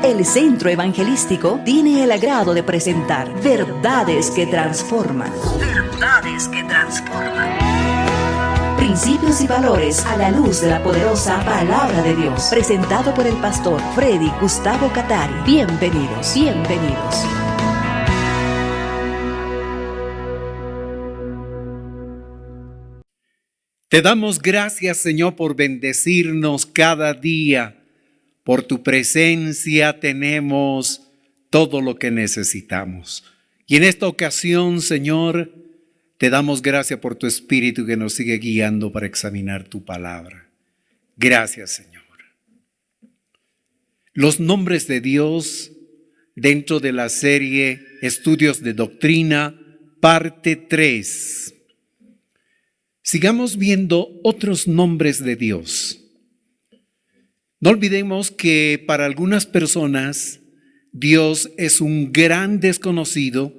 El Centro Evangelístico tiene el agrado de presentar Verdades que Transforman. Verdades que Transforman. Principios y valores a la luz de la poderosa Palabra de Dios. Presentado por el pastor Freddy Gustavo Catari. Bienvenidos, bienvenidos. Te damos gracias, Señor, por bendecirnos cada día. Por tu presencia tenemos todo lo que necesitamos. Y en esta ocasión, Señor, te damos gracias por tu Espíritu que nos sigue guiando para examinar tu palabra. Gracias, Señor. Los nombres de Dios dentro de la serie Estudios de Doctrina, parte 3. Sigamos viendo otros nombres de Dios. No olvidemos que para algunas personas Dios es un gran desconocido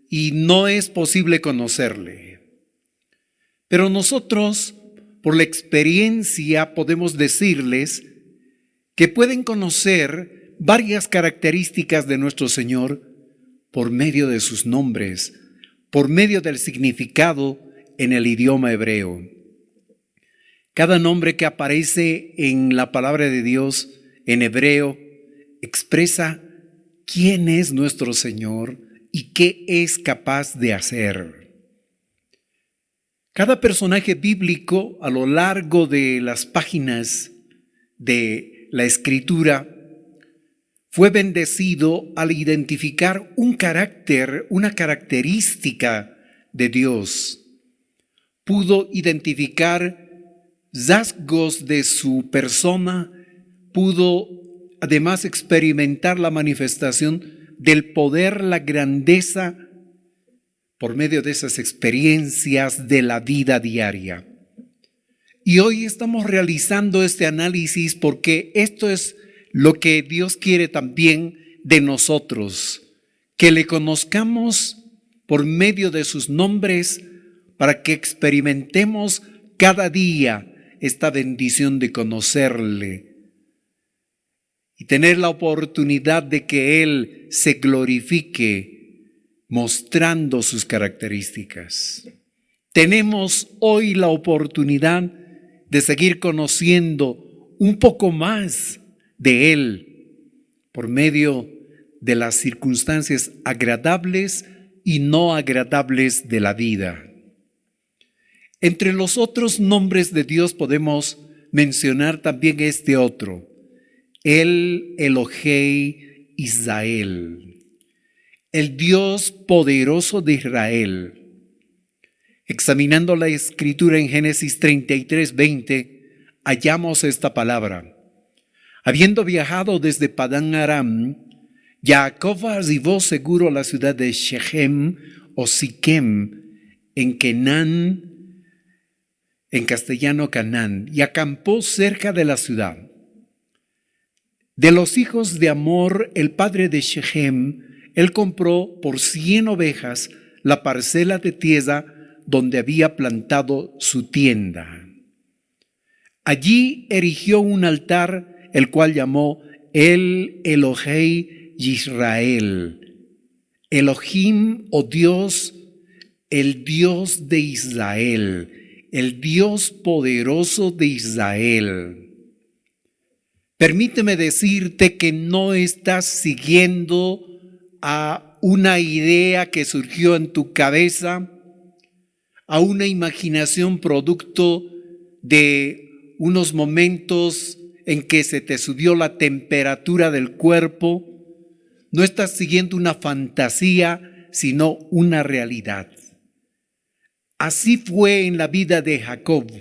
y no es posible conocerle. Pero nosotros, por la experiencia, podemos decirles que pueden conocer varias características de nuestro Señor por medio de sus nombres, por medio del significado en el idioma hebreo. Cada nombre que aparece en la palabra de Dios en hebreo expresa quién es nuestro Señor y qué es capaz de hacer. Cada personaje bíblico a lo largo de las páginas de la Escritura fue bendecido al identificar un carácter, una característica de Dios. Pudo identificar rasgos de su persona, pudo además experimentar la manifestación del poder, la grandeza, por medio de esas experiencias de la vida diaria. Y hoy estamos realizando este análisis porque esto es lo que Dios quiere también de nosotros, que le conozcamos por medio de sus nombres para que experimentemos cada día esta bendición de conocerle y tener la oportunidad de que Él se glorifique mostrando sus características. Tenemos hoy la oportunidad de seguir conociendo un poco más de Él por medio de las circunstancias agradables y no agradables de la vida. Entre los otros nombres de Dios podemos mencionar también este otro, el Elohei Israel, el Dios poderoso de Israel. Examinando la Escritura en Génesis 33:20, hallamos esta palabra. Habiendo viajado desde Padán Aram, Jacob arribó seguro a la ciudad de Shechem o Siquem, en Canaán, en castellano Canaán, y acampó cerca de la ciudad. De los hijos de Hamor, el padre de Shechem, él compró por 100 ovejas la parcela de tierra donde había plantado su tienda. Allí erigió un altar, el cual llamó el Elohei Israel. Elohim, o Dios, el Dios de Israel, el Dios poderoso de Israel. Permíteme decirte que no estás siguiendo a una idea que surgió en tu cabeza, a una imaginación producto de unos momentos en que se te subió la temperatura del cuerpo. No estás siguiendo una fantasía, sino una realidad. Así fue en la vida de Jacob.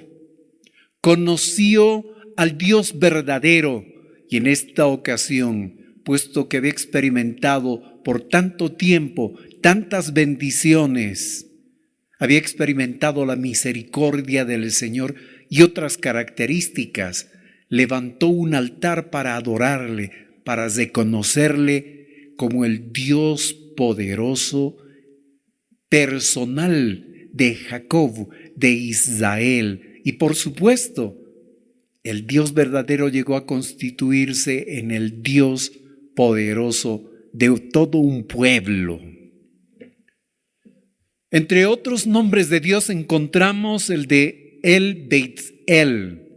Conoció al Dios verdadero y en esta ocasión, puesto que había experimentado por tanto tiempo tantas bendiciones, había experimentado la misericordia del Señor y otras características, levantó un altar para adorarle, para reconocerle como el Dios poderoso, personal de Jacob, de Israel. Y por supuesto, el Dios verdadero llegó a constituirse en el Dios poderoso de todo un pueblo. Entre otros nombres de Dios encontramos el de El Beit El,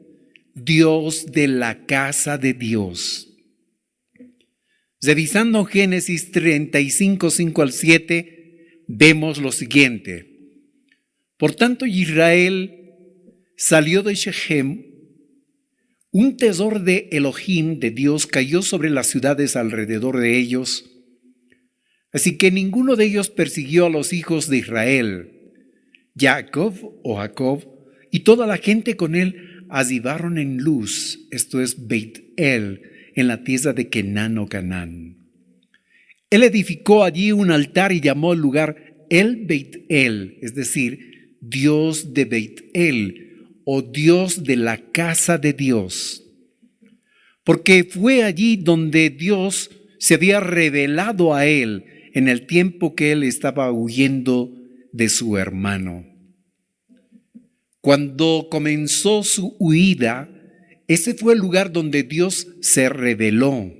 Dios de la casa de Dios. Revisando Génesis 35, 5 al 7, vemos lo siguiente. Por tanto, Israel salió de Shechem. Un tesoro de Elohim, de Dios, cayó sobre las ciudades alrededor de ellos. Así que ninguno de ellos persiguió a los hijos de Israel. Jacob y toda la gente con él arribaron en Luz, esto es Beit El, en la tierra de Kenán o Canaán. Él edificó allí un altar y llamó el lugar El Beit El, es decir, Dios de Beit El, o Dios de la casa de Dios. Porque fue allí donde Dios se había revelado a él en el tiempo que él estaba huyendo de su hermano. Cuando comenzó su huida, ese fue el lugar donde Dios se reveló.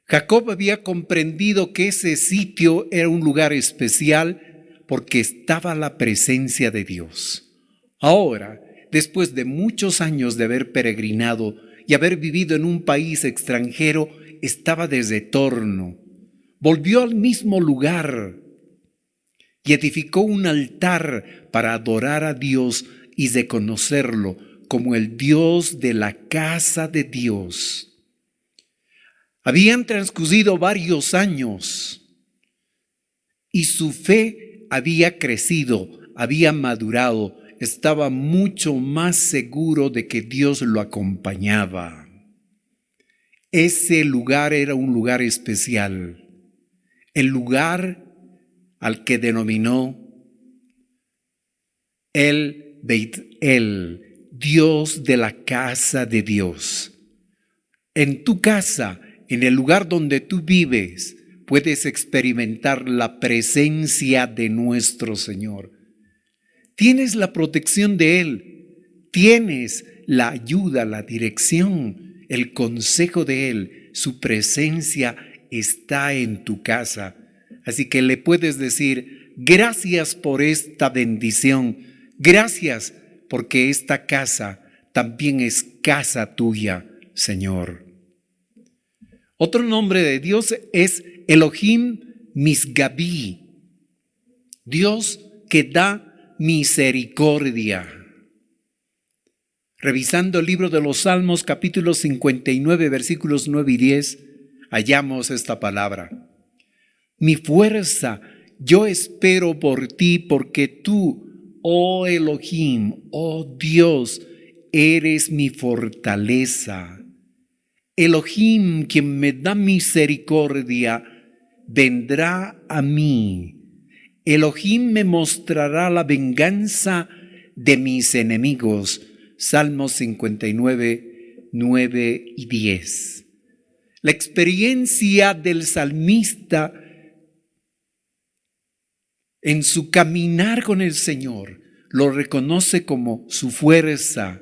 Jacob había comprendido que ese sitio era un lugar especial porque estaba la presencia de Dios. Ahora, después de muchos años de haber peregrinado y haber vivido en un país extranjero, estaba de retorno. Volvió al mismo lugar y edificó un altar para adorar a Dios y reconocerlo como el Dios de la casa de Dios. Habían transcurrido varios años y su fe había crecido, había madurado. Estaba mucho más seguro de que Dios lo acompañaba. Ese lugar era un lugar especial, el lugar al que denominó El Beit El, Dios de la casa de Dios. En tu casa, en el lugar donde tú vives, puedes experimentar la presencia de nuestro Señor. Tienes la protección de Él, tienes la ayuda, la dirección, el consejo de Él. Su presencia está en tu casa. Así que le puedes decir, gracias por esta bendición, gracias porque esta casa también es casa tuya, Señor. Otro nombre de Dios es Elohim Misgabi, Dios que da misericordia. Revisando el libro de los Salmos, capítulo 59, versículos 9 y 10, hallamos esta palabra. Mi fuerza, yo espero por ti, porque tú, oh Elohim, oh Dios, eres mi fortaleza. Elohim, quien me da misericordia, vendrá a mí. Elohim me mostrará la venganza de mis enemigos. Salmos 59, 9 y 10. La experiencia del salmista en su caminar con el Señor lo reconoce como su fuerza.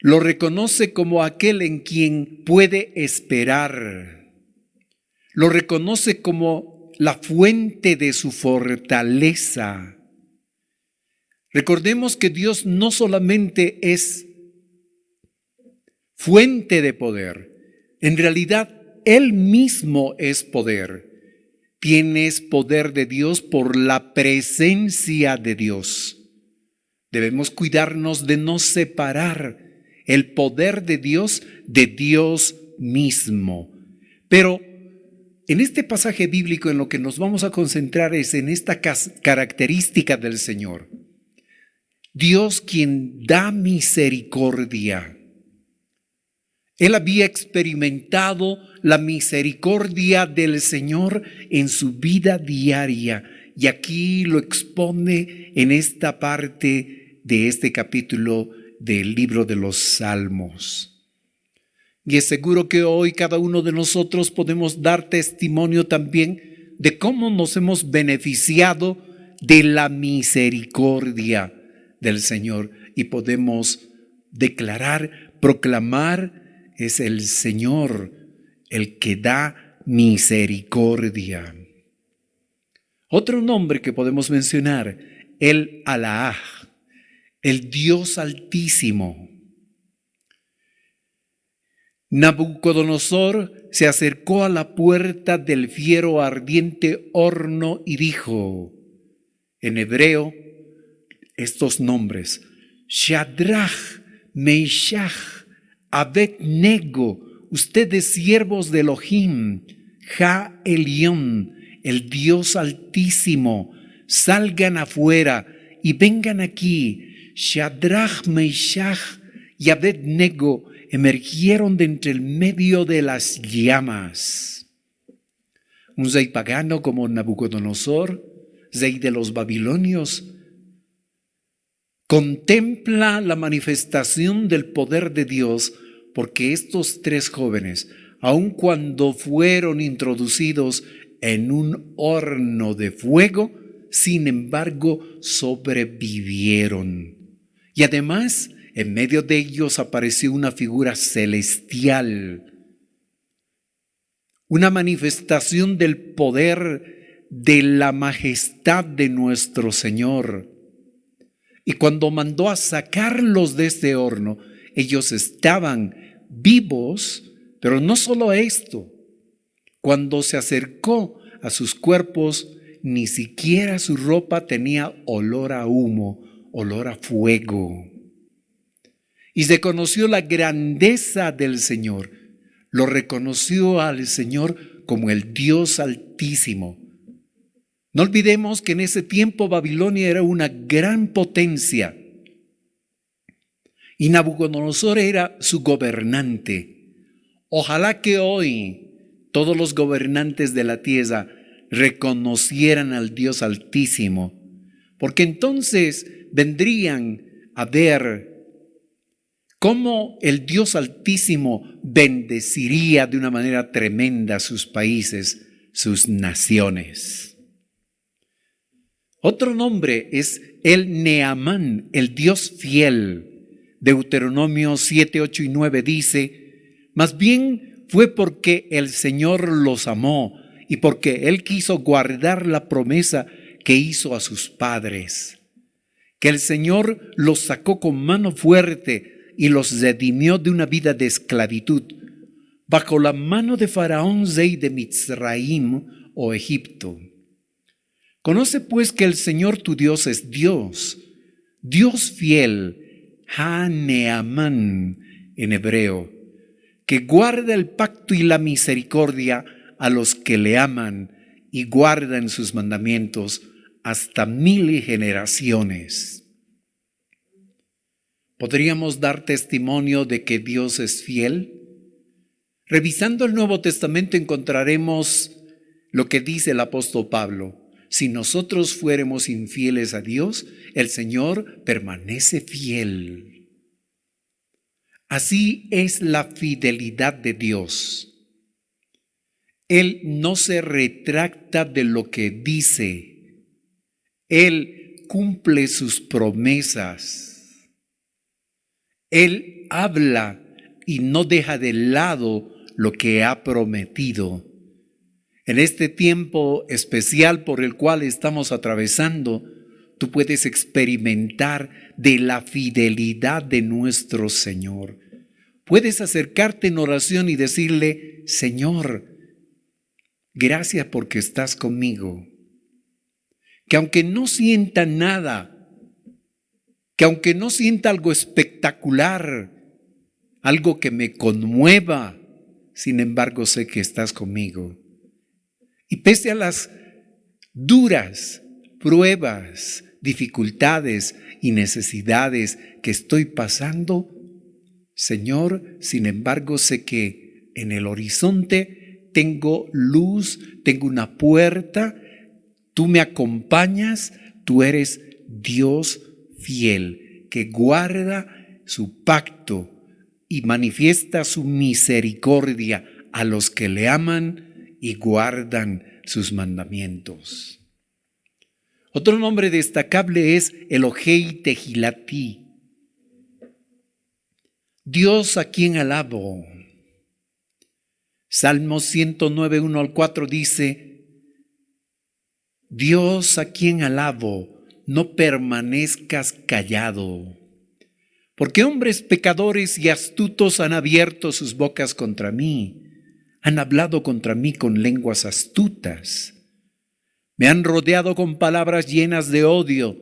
Lo reconoce como aquel en quien puede esperar. Lo reconoce como la fuente de su fortaleza. Recordemos que Dios no solamente es fuente de poder, en realidad Él mismo es poder. Tienes poder de Dios por la presencia de Dios. Debemos cuidarnos de no separar el poder de Dios mismo. Pero en este pasaje bíblico en lo que nos vamos a concentrar es en esta característica del Señor. Dios quien da misericordia. Él había experimentado la misericordia del Señor en su vida diaria y aquí lo expone en esta parte de este capítulo del libro de los Salmos. Y es seguro que hoy cada uno de nosotros podemos dar testimonio también de cómo nos hemos beneficiado de la misericordia del Señor y podemos declarar, proclamar es el Señor, el que da misericordia. Otro nombre que podemos mencionar, el Alá, el Dios Altísimo. Nabucodonosor se acercó a la puerta del fiero ardiente horno y dijo, en hebreo, estos nombres, Shadrach, Meishach, Abed-nego, ustedes siervos de Elohim, Ja Elión, el Dios Altísimo, salgan afuera y vengan aquí. Shadrach, Meishach y Abed-nego emergieron de entre el medio de las llamas. Un rey pagano como Nabucodonosor, rey de los babilonios, contempla la manifestación del poder de Dios porque estos tres jóvenes, aun cuando fueron introducidos en un horno de fuego, sin embargo sobrevivieron. Y además, en medio de ellos apareció una figura celestial, una manifestación del poder de la majestad de nuestro Señor. Y cuando mandó a sacarlos de este horno, ellos estaban vivos, pero no solo esto. Cuando se acercó a sus cuerpos, ni siquiera su ropa tenía olor a humo, olor a fuego. Y se conoció la grandeza del Señor. Lo reconoció al Señor como el Dios Altísimo. No olvidemos que en ese tiempo Babilonia era una gran potencia y Nabucodonosor era su gobernante. Ojalá que hoy todos los gobernantes de la tierra reconocieran al Dios Altísimo, porque entonces vendrían a ver cómo el Dios Altísimo bendeciría de una manera tremenda sus países, sus naciones. Otro nombre es el Neamán, el Dios fiel. Deuteronomio 7, 8 y 9 dice, más bien fue porque el Señor los amó y porque Él quiso guardar la promesa que hizo a sus padres, que el Señor los sacó con mano fuerte y los redimió de una vida de esclavitud, bajo la mano de Faraón, rey de Mitzraim o Egipto. Conoce pues que el Señor tu Dios es Dios, Dios fiel, Ha-Neamán en hebreo, que guarda el pacto y la misericordia a los que le aman y guardan sus mandamientos hasta 1000 generaciones. ¿Podríamos dar testimonio de que Dios es fiel? Revisando el Nuevo Testamento encontraremos lo que dice el apóstol Pablo. Si nosotros fuéramos infieles a Dios, el Señor permanece fiel. Así es la fidelidad de Dios. Él no se retracta de lo que dice. Él cumple sus promesas. Él habla y no deja de lado lo que ha prometido. En este tiempo especial por el cual estamos atravesando, tú puedes experimentar de la fidelidad de nuestro Señor. Puedes acercarte en oración y decirle, Señor, gracias porque estás conmigo. Que aunque no sienta nada, que aunque no sienta algo espectacular, algo que me conmueva, sin embargo sé que estás conmigo. Y pese a las duras pruebas, dificultades y necesidades que estoy pasando, Señor, sin embargo sé que en el horizonte tengo luz, tengo una puerta, tú me acompañas, tú eres Dios fiel, que guarda su pacto y manifiesta su misericordia a los que le aman y guardan sus mandamientos. Otro nombre destacable es Elohei Tehilati, Dios a quien alabo. Salmos 109, 1 al 4 dice: Dios a quien alabo, no permanezcas callado. Porque hombres pecadores y astutos han abierto sus bocas contra mí, han hablado contra mí con lenguas astutas. Me han rodeado con palabras llenas de odio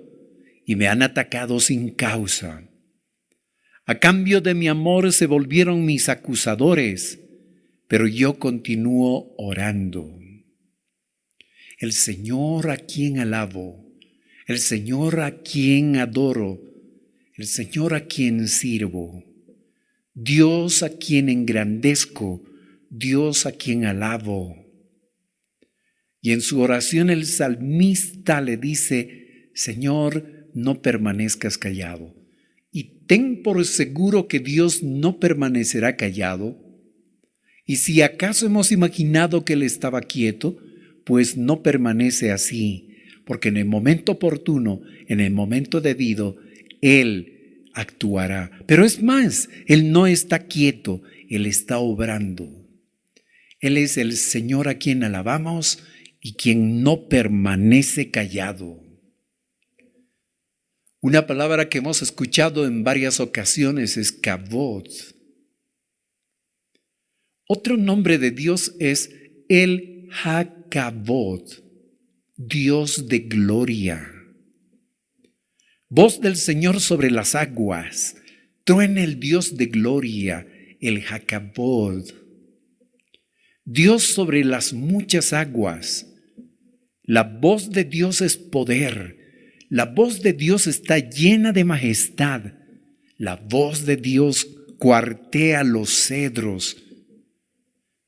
y me han atacado sin causa. A cambio de mi amor se volvieron mis acusadores, pero yo continúo orando. El Señor a quien alabo, el Señor a quien adoro, el Señor a quien sirvo, Dios a quien engrandezco, Dios a quien alabo. Y en su oración el salmista le dice: Señor, no permanezcas callado. Y ten por seguro que Dios no permanecerá callado. Y si acaso hemos imaginado que Él estaba quieto, pues no permanece así, porque en el momento oportuno, en el momento debido, Él actuará. Pero es más, Él no está quieto, Él está obrando. Él es el Señor a quien alabamos y quien no permanece callado. Una palabra que hemos escuchado en varias ocasiones es Kavod. Otro nombre de Dios es el HaKavod, Dios de gloria. Voz del Señor sobre las aguas, truena el Dios de gloria, el HaKavod. Dios sobre las muchas aguas. La voz de Dios es poder. La voz de Dios está llena de majestad. La voz de Dios cuartea los cedros.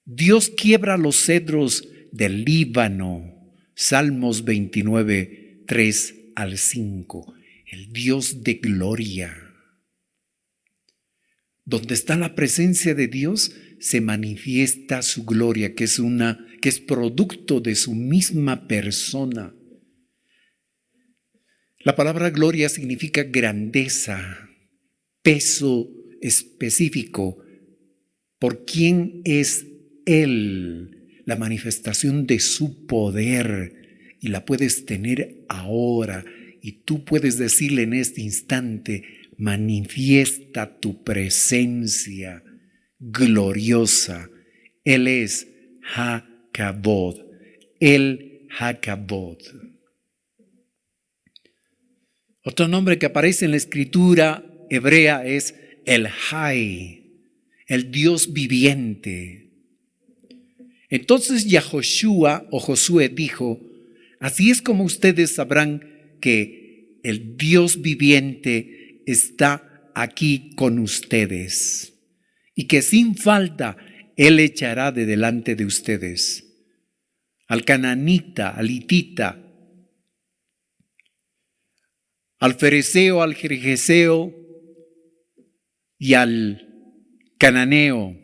Dios quiebra los cedros del Líbano. Salmos 29, 3 al 5. El Dios de gloria. Donde está la presencia de Dios, se manifiesta su gloria, que es producto de su misma persona. La palabra gloria significa grandeza, peso específico. ¿Por quién es Él? La manifestación de su poder, y la puedes tener ahora, y tú puedes decirle en este instante: manifiesta tu presencia gloriosa. Él es HaKavod, el HaKavod. Otro nombre que aparece en la escritura hebrea es el Hai, el Dios viviente. Entonces Yahoshua o Josué dijo: así es como ustedes sabrán que el Dios viviente está aquí con ustedes, y que sin falta Él echará de delante de ustedes al cananita, al hitita, al fereceo, al jerjeseo y al cananeo.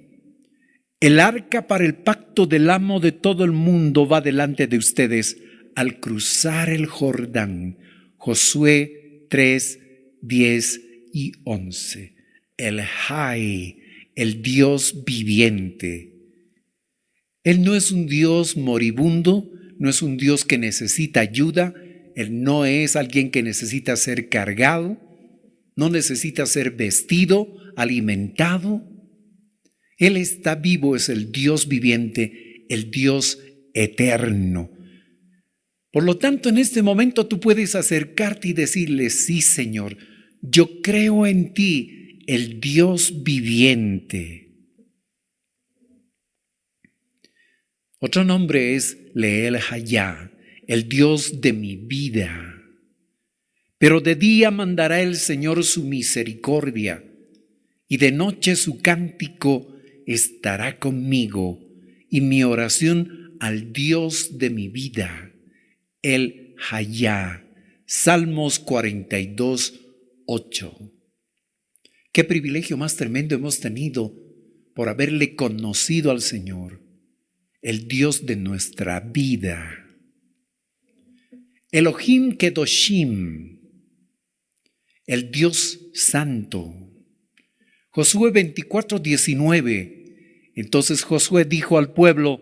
El arca para el pacto del amo de todo el mundo va delante de ustedes al cruzar el Jordán. Josué 3, 10 y 11. El Hai, el Dios viviente. Él no es un Dios moribundo, no es un Dios que necesita ayuda. Él no es alguien que necesita ser cargado, no necesita ser vestido, alimentado. Él está vivo, es el Dios viviente, el Dios eterno. Por lo tanto, en este momento tú puedes acercarte y decirle: sí, Señor, yo creo en ti, el Dios viviente. Otro nombre es Leel Hayá, el Dios de mi vida. Pero de día mandará el Señor su misericordia, y de noche su cántico estará conmigo, y mi oración al Dios de mi vida, el Hayá. Salmos 42, 8. Qué privilegio más tremendo hemos tenido por haberle conocido al Señor, el Dios de nuestra vida. Elohim Kedoshim, el Dios santo. Josué 24, 19. Entonces Josué dijo al pueblo: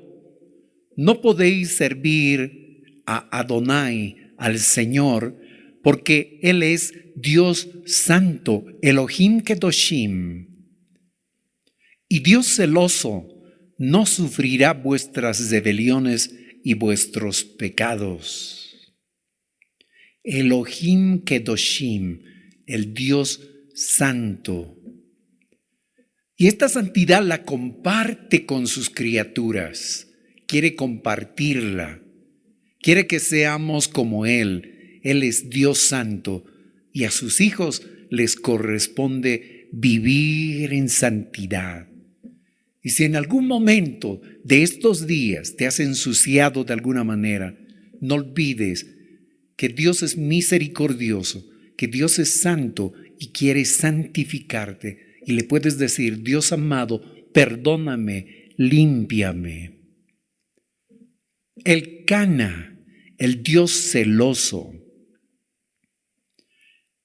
no podéis servir a Adonai, al Señor, porque Él es Dios santo, Elohim Kedoshim. Y Dios celoso no sufrirá vuestras rebeliones y vuestros pecados. Elohim Kedoshim, el Dios santo. Y esta santidad la comparte con sus criaturas. Quiere compartirla. Quiere que seamos como Él. Él es Dios santo. Y a sus hijos les corresponde vivir en santidad. Y si en algún momento de estos días te has ensuciado de alguna manera, no olvides que Dios es misericordioso, que Dios es santo y quiere santificarte. Y le puedes decir: Dios amado, perdóname, límpiame. El Cana, el Dios celoso.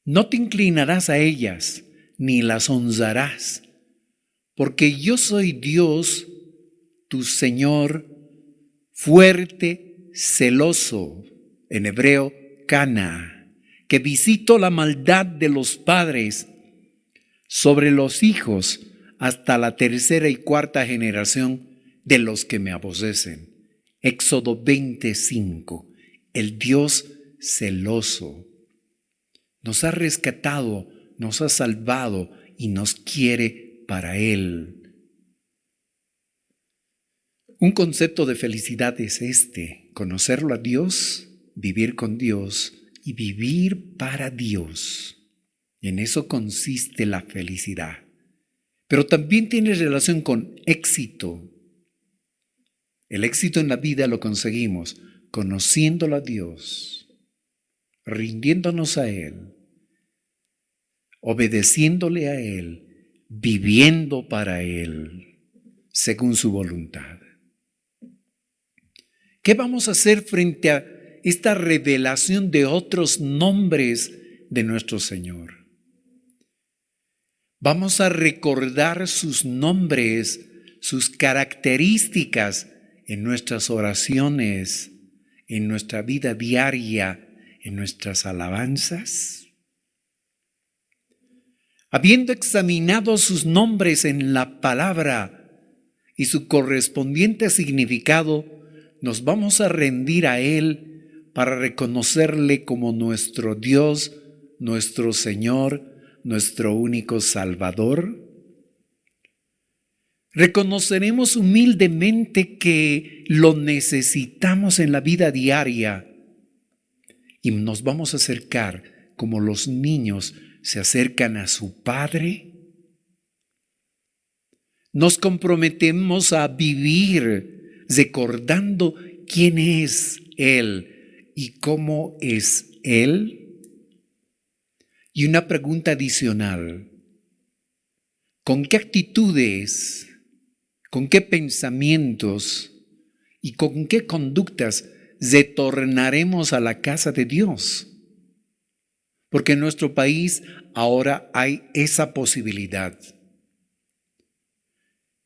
No te inclinarás a ellas, ni las honrarás, porque yo soy Dios, tu Señor, fuerte, celoso, en hebreo, Cana, que visito la maldad de los padres sobre los hijos hasta la tercera y cuarta generación de los que me aborrecen. Éxodo 25, el Dios celoso. Nos ha rescatado, nos ha salvado y nos quiere para Él. Un concepto de felicidad es conocerlo a Dios, vivir con Dios y vivir para Dios. En eso consiste la felicidad. Pero también tiene relación con éxito. El éxito en la vida lo conseguimos conociéndolo a Dios, rindiéndonos a Él, obedeciéndole a Él, viviendo para Él, según su voluntad. ¿Qué vamos a hacer frente a esta revelación de otros nombres de nuestro Señor? Vamos a recordar sus nombres, sus características en nuestras oraciones, en nuestra vida diaria, en nuestras alabanzas. Habiendo examinado sus nombres en la palabra y su correspondiente significado, nos vamos a rendir a Él para reconocerle como nuestro Dios, nuestro Señor, nuestro único Salvador. Reconoceremos humildemente que lo necesitamos en la vida diaria y nos vamos a acercar como los niños se acercan a su Padre. Nos comprometemos a vivir recordando quién es Él y cómo es Él. Y una pregunta adicional: ¿con qué actitudes, con qué pensamientos y con qué conductas retornaremos a la casa de Dios? Porque en nuestro país ahora hay esa posibilidad.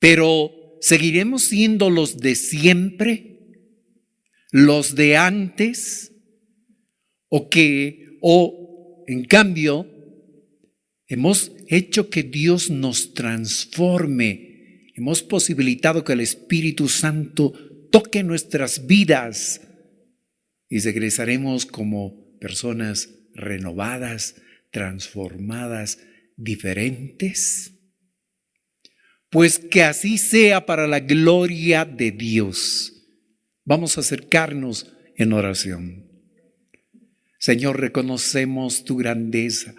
Pero ¿seguiremos siendo los de siempre? ¿Los de antes? ¿O en cambio hemos hecho que Dios nos transforme? Hemos posibilitado que el Espíritu Santo toque nuestras vidas y regresaremos como personas renovadas, transformadas, diferentes. Pues que así sea para la gloria de Dios. Vamos a acercarnos en oración. Señor, reconocemos tu grandeza,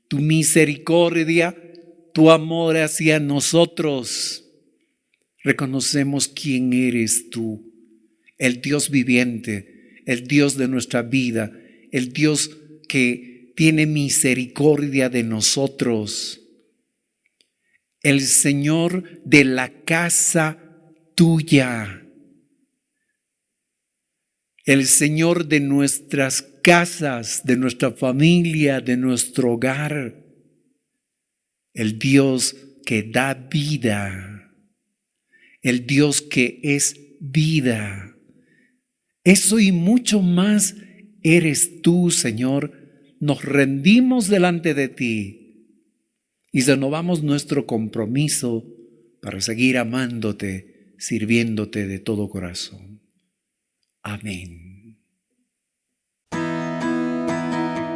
tu misericordia, tu amor hacia nosotros. Reconocemos quién eres tú, el Dios viviente, el Dios de nuestra vida, el Dios que tiene misericordia de nosotros, el Señor de la casa tuya, el Señor de nuestras casas, de nuestra familia, de nuestro hogar, el Dios que da vida, el Dios que es vida. Eso y mucho más eres tú, Señor. Nos rendimos delante de ti y renovamos nuestro compromiso para seguir amándote, sirviéndote de todo corazón. Amén.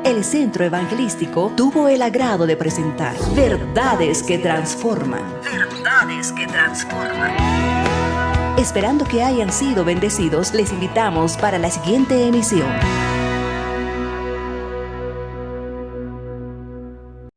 El Centro Evangelístico tuvo el agrado de presentar Verdades que Transforman. Verdades que Transforman. Esperando que hayan sido bendecidos, les invitamos para la siguiente emisión.